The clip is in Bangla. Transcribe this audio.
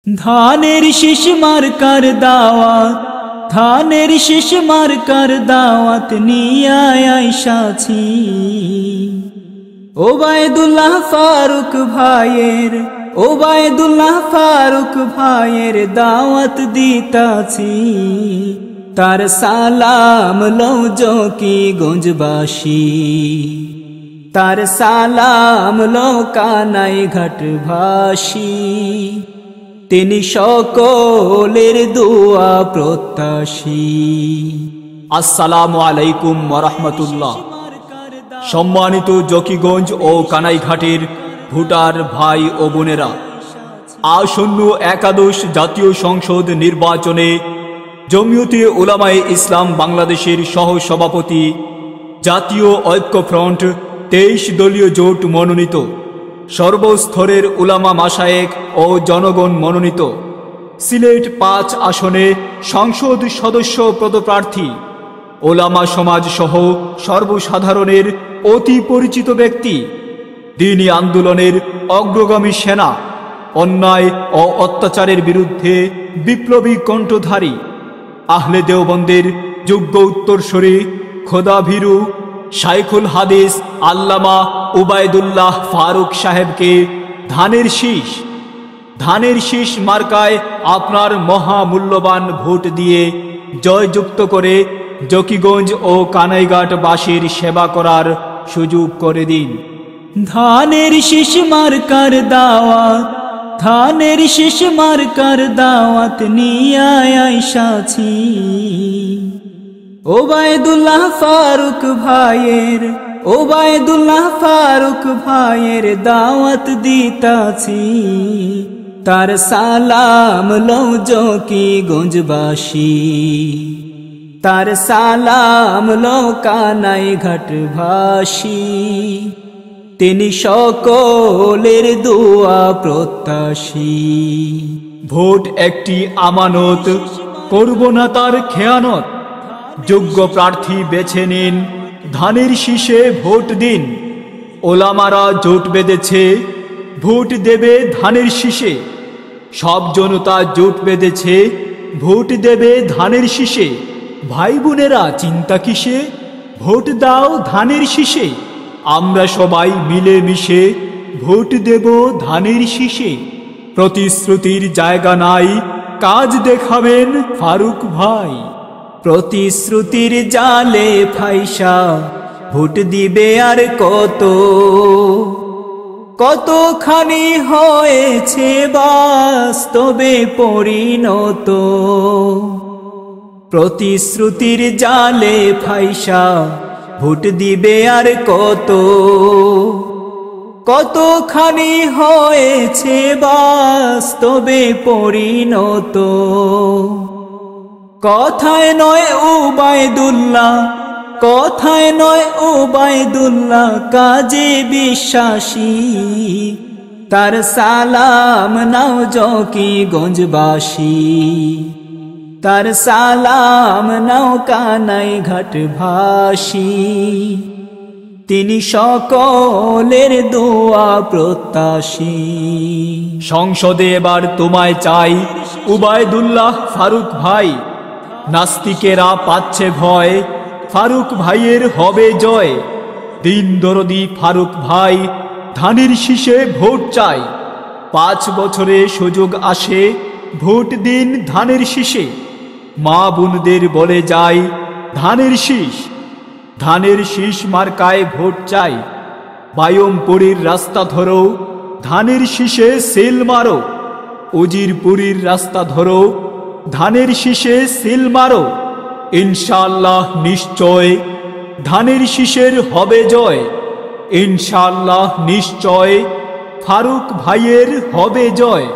ধানের শীষ মার্কার দাওয়াত, ধানের শীষ মার্কার দাওয়াত নিয়ে আইসাছি। ওবায়দুল্লাহ ফারুক ভাইয়ের, ওবায়দুল্লাহ ফারুক ভাইয়ের দাওয়াত দিতাছি। তার সালাম লও জকিগঞ্জবাসী, তার সালাম লও কানাইঘাট ভাসী। তিনি সকলের দোয়া প্রত্যাশী। আসসালামু আলাইকুম ওয়া রাহমাতুল্লাহ। সম্মানিত জকিগঞ্জ ও কানাইঘাটের ভোটার ভাই ও বোনেরা, আসন্ন একাদশ জাতীয় সংসদ নির্বাচনে জমিয়তে উলামায়ে ইসলাম বাংলাদেশের সহ সভাপতি, জাতীয় ঐক্যফ্রন্ট 23 দলীয় জোট মনোনীত, সর্বস্তরের উলামা মাশায়েখ ও জনগণ মনোনীত সিলেট 5 আসনে সংসদ সদস্য পদপ্রার্থী ওলামা সমাজ সহ সর্বসাধারণের অতি পরিচিত ব্যক্তি, দ্বীনি আন্দোলনের অগ্রগামী সেনা, অন্যায় ও অত্যাচারের বিরুদ্ধে বিপ্লবী কণ্ঠধারী, আহলে দেওবন্দের যোগ্য উত্তরসূরি, খোদাভীরু শাইখুল হাদিস আল্লামা ওবায়দুল্লাহ ফারুক সাহেবকে ধানের শীষ মার্কায় আপনার মহামূল্যবান ভোট দিয়ে জয়যুক্ত করে জকিগঞ্জ ও কানাইঘাটবাসীর সেবা করার সুযোগ করে দিন। ধানের শীষ মার্কার দাওয়াত, ধানের শীষ মার্কার দাওয়াত নিয়ে আইসাছি। ওবায়দুল্লাহ ফারুক ভাইয়ের, ওবায়দুল্লাহ ফারুক ভাইয়ের দাওয়াত দিতাছি। তার সালাম লও জকিগঞ্জবাসী, তার সালাম লও কানাইঘাট ভাসী। তিনি সকলের দোয়া প্রত্যাশী। ভোট একটি আমানত, করব না তার খেয়ানত। যোগ্য প্রার্থী বেছে নিন, ধানের শীষে ভোট দিন। ওলামারা জোট বেঁধেছে, ভোট দেবে ধানের শীষে। সব জনতা জোট বেঁধেছে, ভোট দেবে ধানের শীষে। ভাই বোনেরা চিন্তা কিসে, ভোট দাও ধানের শীষে। আমরা সবাই মিলে মিশে ভোট দেব ধানের শীষে। প্রতিশ্রুতির জায়গা নাই, কাজ দেখাবেন ফারুক ভাই। প্রতিশ্রুতির জালে ফাইসা ভোট দিবে আর কত, কতখানি হয়েছে বাস্তবে পরিণত। প্রতিশ্রুতির জালে ফাইসা ভোট দিবে আর কত, কতখানি হয়েছে বাস্তবে পরিণত। কথায় নয় ওবায়দুল্লাহ, কথায় নয় ওবায়দুল্লাহ, কাজে বিশ্বাসী। তার সালাম নাও জকিগঞ্জবাসী, তার সালাম নাও কানাইঘাট ভাসী। তিনি সকলের দোয়া প্রত্যাশী। সংসদে এবার তোমায় চাই ওবায়দুল্লাহ ফারুক ভাই। নাস্তিকেরা পাচ্ছে ভয়, ফারুক ভাইয়ের হবে জয়। দিন দরদি ফারুক ভাই, ধানের শীষে ভোট চাই। 5 বছরে সুযোগ আসে, ভোট দিন ধানের শীষে। মা বোনদের বলে যাই, ধানের শীষ, ধানের শীষ মার্কায় ভোট চাই। বায়মপুরীর রাস্তা ধরো, ধানের শীষে সিল মারো। উজিরপুরীর রাস্তা ধরো, ধানের শীষে সিল মারো। ইনশাআল্লাহ নিশ্চয় ধানের শীষের হবে জয়। ইনশাআল্লাহ নিশ্চয় ফারুক ভাইয়ের হবে জয়।